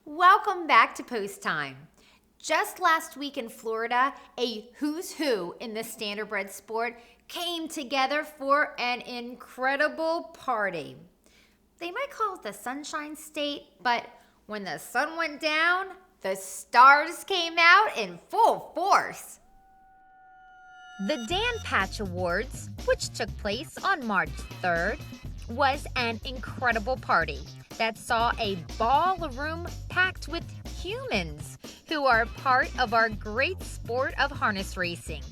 Welcome back to Post Time. Just last week in Florida, a who's who in the standardbred sport came together for an incredible party. They might call it the Sunshine State, but when the sun went down, the stars came out in full force. The Dan Patch Awards, which took place on March 3rd, was an incredible party that saw a ballroom packed with humans who are part of our great sport of harness racing.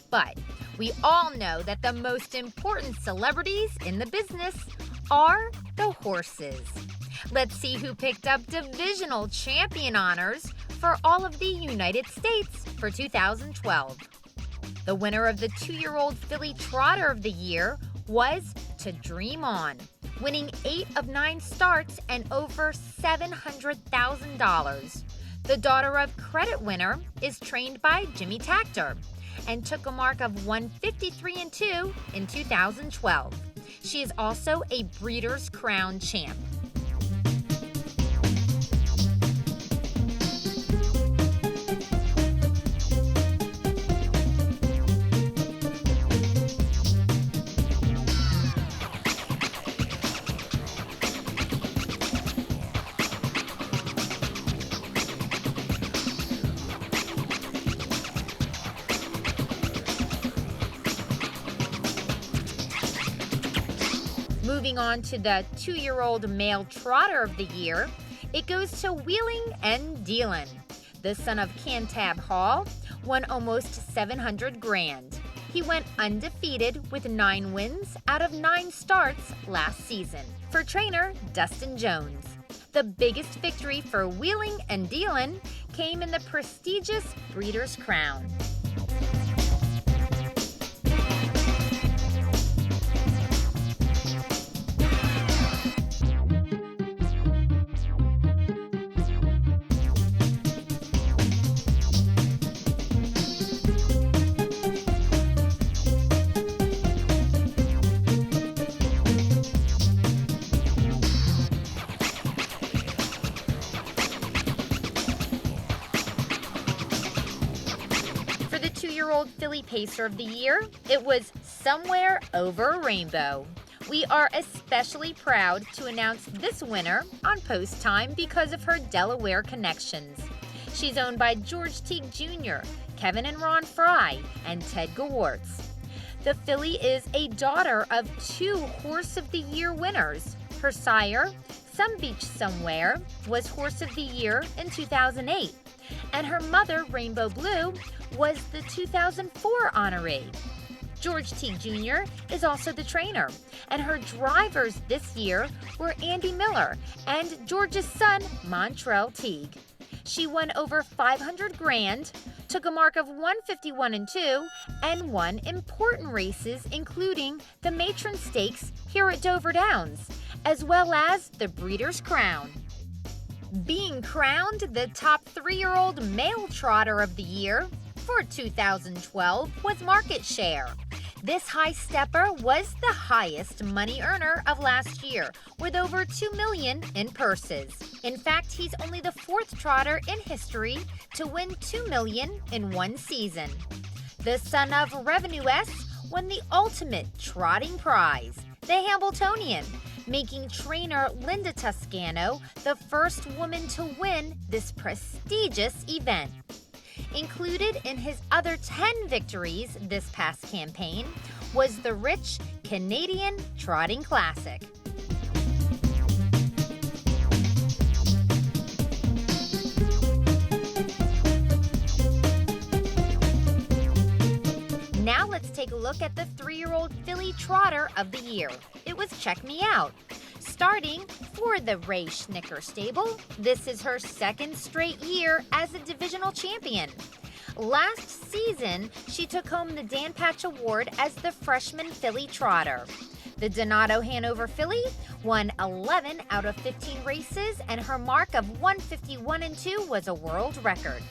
But we all know that the most important celebrities in the business are the horses. Let's see who picked up divisional champion honors for all of the United States for 2012. The winner of the 2-year-old filly trotter of the year was To Dream On, winning 8 of 9 starts and over $700,000. The daughter of credit winner is trained by Jimmy Takter and took a mark of 153-2 in 2012. She is also a Breeders' Crown champ. Moving on to the 2-year-old male trotter of the year, it goes to Wheeling N Dealin. The son of Cantab Hall won almost $700,000. He went undefeated with 9 wins out of 9 starts last season for trainer Dustin Jones. The biggest victory for Wheeling N Dealin came in the prestigious Breeders' Crown. For the 2-year-old filly pacer of the year, it was Somwherovrarainbow. We are especially proud to announce this winner on Post Time because of her Delaware connections. She's owned by George Teague Jr., Kevin and Ron Fry, and Ted Gewartz. The filly is a daughter of 2 Horse of the Year winners. Her sire, Some Beach Somewhere, was Horse of the Year in 2008, and her mother, Rainbow Blue, was the 2004 honoree. George Teague Jr. is also the trainer, and her drivers this year were Andy Miller and George's son, Montrell Teague. She won over $500,000, took a mark of 151-2, and won important races including the Matron Stakes here at Dover Downs, as well as the Breeders' Crown. Being crowned the top 3-year-old male trotter of the year for 2012 was Market Share. This high stepper was the highest money earner of last year, with over $2 million in purses. In fact, he's only the 4th trotter in history to win $2 million in one season. The son of Revenue S won the ultimate trotting prize, the Hambletonian, making trainer Linda Toscano the first woman to win this prestigious event. Included in his other 10 victories this past campaign was the rich Canadian Trotting Classic. Now let's take a look at the 3-year-old filly trotter of the year. It was Check Me Out. Starting for the Ray Schnicker stable, this is her 2nd straight year as a divisional champion. Last season, she took home the Dan Patch Award as the freshman filly trotter. The Donato Hanover filly won 11 out of 15 races, and her mark of 151-2 was a world record.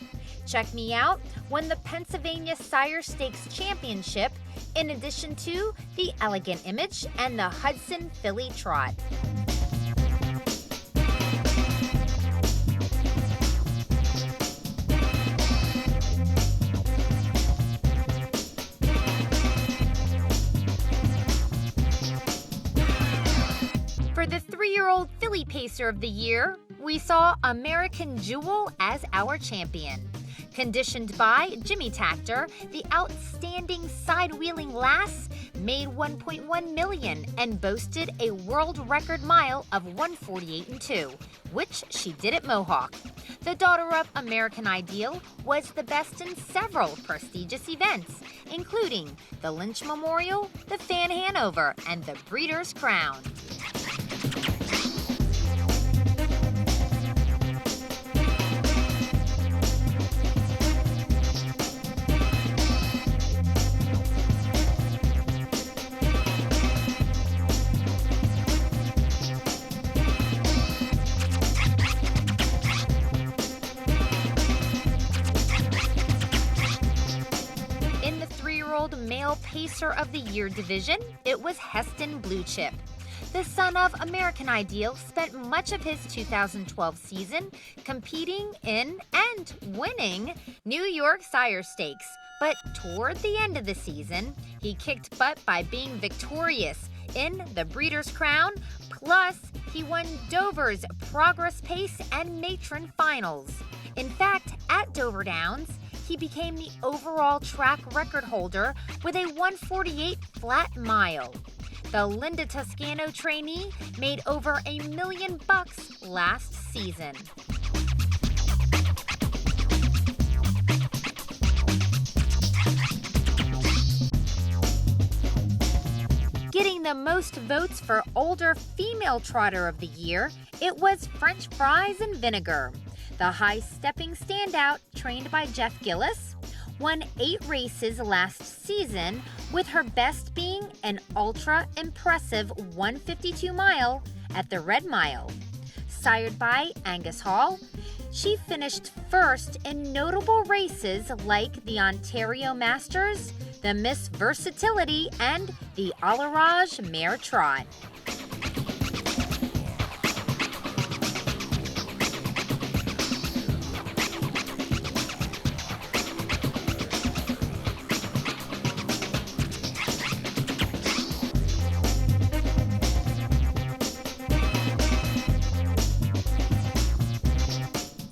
Check Me Out won the Pennsylvania Sire Stakes Championship, in addition to the Elegant Image and the Hudson Filly Trot. filly pacer of the year, we saw American Jewel as our champion. Conditioned by Jimmy Takter, the outstanding side-wheeling lass made $1.1 million and boasted a world record mile of 1:48.2, which she did at Mohawk. The daughter of American Ideal was the best in several prestigious events, including the Lynch Memorial, the Fan Hanover, and the Breeders' Crown. Male Pacer of the Year division, it was Heston Blue Chip. The son of American Ideal spent much of his 2012 season competing in and winning New York Sire Stakes, but toward the end of the season, he kicked butt by being victorious in the Breeders' Crown, plus he won Dover's Progress Pace and Matron Finals. In fact, at Dover Downs, he became the overall track record holder with a 1:48 flat mile. The Linda Toscano trainee made over $1 million last season. Getting the most votes for older female trotter of the year, it was Frenchfrysnvinegar. The high-stepping standout, trained by Jeff Gillis, won 8 races last season, with her best being an ultra-impressive 1:52 mile at the Red Mile. Sired by Angus Hall, she finished first in notable races like the Ontario Masters, the Miss Versatility, and the Alarage Mare Trot.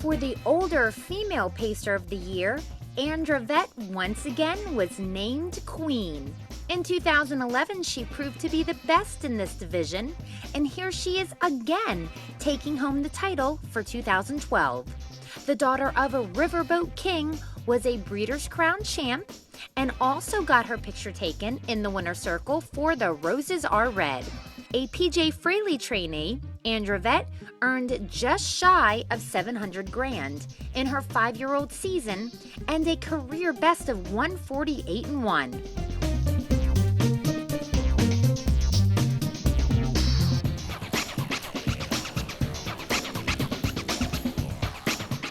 For the older female pacer of the year, Anndrovette once again was named queen. In 2011, she proved to be the best in this division, and here she is again, taking home the title for 2012. The daughter of a Riverboat King was a Breeders' Crown champ and also got her picture taken in the winner's circle for the Roses Are Red. A PJ Fraley trainee, Anndrovette earned just shy of $700,000 in her 5-year-old season and a career best of 1:48.1.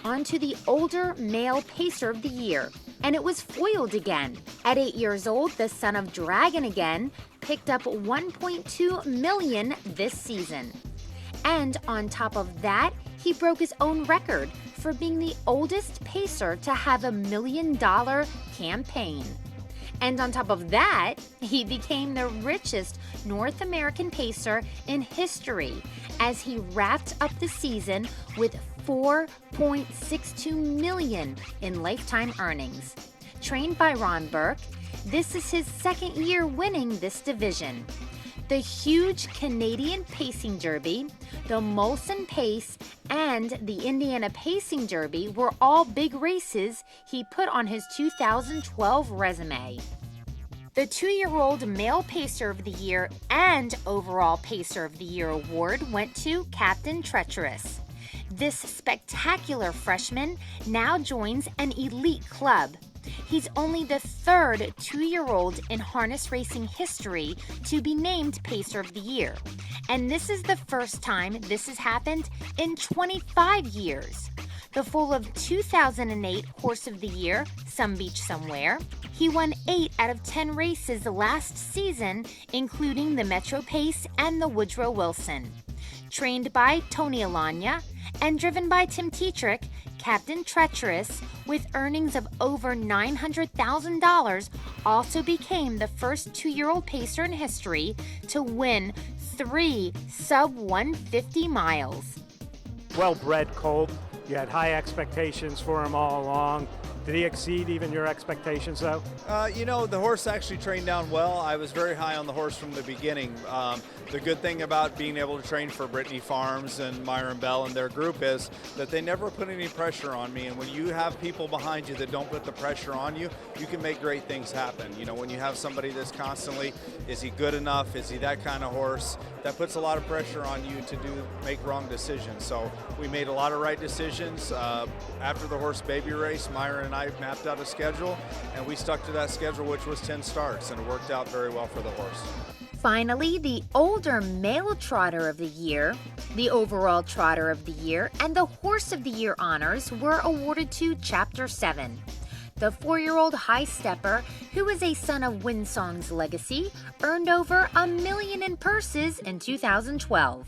On to the older male pacer of the year, and it was foiled again. At 8 years old, the son of Dragon again picked up $1.2 million this season. And on top of that, he broke his own record for being the oldest pacer to have $1 million campaign. And on top of that, he became the richest North American pacer in history as he wrapped up the season with $4.62 million in lifetime earnings. Trained by Ron Burke, this is his second year winning this division. The huge Canadian Pacing Derby, the Molson Pace, and the Indiana Pacing Derby were all big races he put on his 2012 resume. The 2-year-old Male Pacer of the Year and Overall Pacer of the Year award went to Captain Treacherous. This spectacular freshman now joins an elite club. He's only the third 2-year-old in harness racing history to be named Pacer of the Year. And this is the first time this has happened in 25 years. The full of 2008 Horse of the Year, Some Beach Somewhere, he won 8 out of 10 races last season, including the Metro Pace and the Woodrow Wilson. Trained by Tony Alagna and driven by Tim Tetrick, Captain Treacherous, with earnings of over $900,000, also became the first 2-year-old pacer in history to win 3 sub-150 miles. Well-bred colt. You had high expectations for him all along. Did he exceed even your expectations, though? The horse actually trained down well. I was very high on the horse from the beginning. The good thing about being able to train for Brittany Farms and Myron Bell and their group is that they never put any pressure on me. And when you have people behind you that don't put the pressure on you, you can make great things happen. When you have somebody that's constantly, is he good enough? Is he that kind of horse? That puts a lot of pressure on you to make wrong decisions. So we made a lot of right decisions. After the horse baby race, Myron and I mapped out a schedule, and we stuck to that schedule, which was 10 starts, and it worked out very well for the horse. Finally, the older male trotter of the year, the overall trotter of the year, and the horse of the year honors were awarded to Chapter 7. The 4-year-old high stepper, who is a son of Winsong's legacy, earned over $1 million in purses in 2012.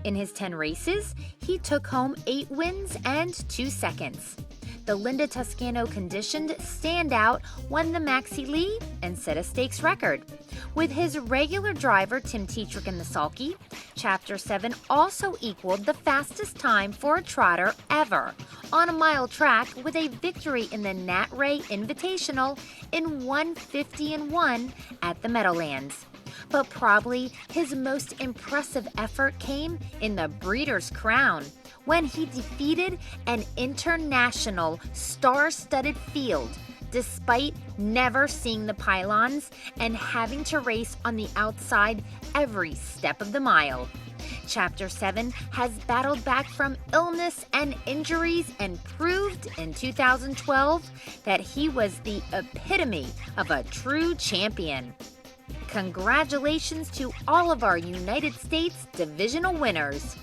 In his 10 races, he took home 8 wins and 2 seconds. The Linda Toscano conditioned standout won the Maxi Lee and set a stakes record. With his regular driver Tim Tetrick in the sulky, Chapter 7 also equaled the fastest time for a trotter ever on a mile track with a victory in the Nat Ray Invitational in 1:50-1 at the Meadowlands. But probably his most impressive effort came in the Breeders' Crown, when he defeated an international star-studded field despite never seeing the pylons and having to race on the outside every step of the mile. Chapter 7 has battled back from illness and injuries and proved in 2012 that he was the epitome of a true champion. Congratulations to all of our United States divisional winners.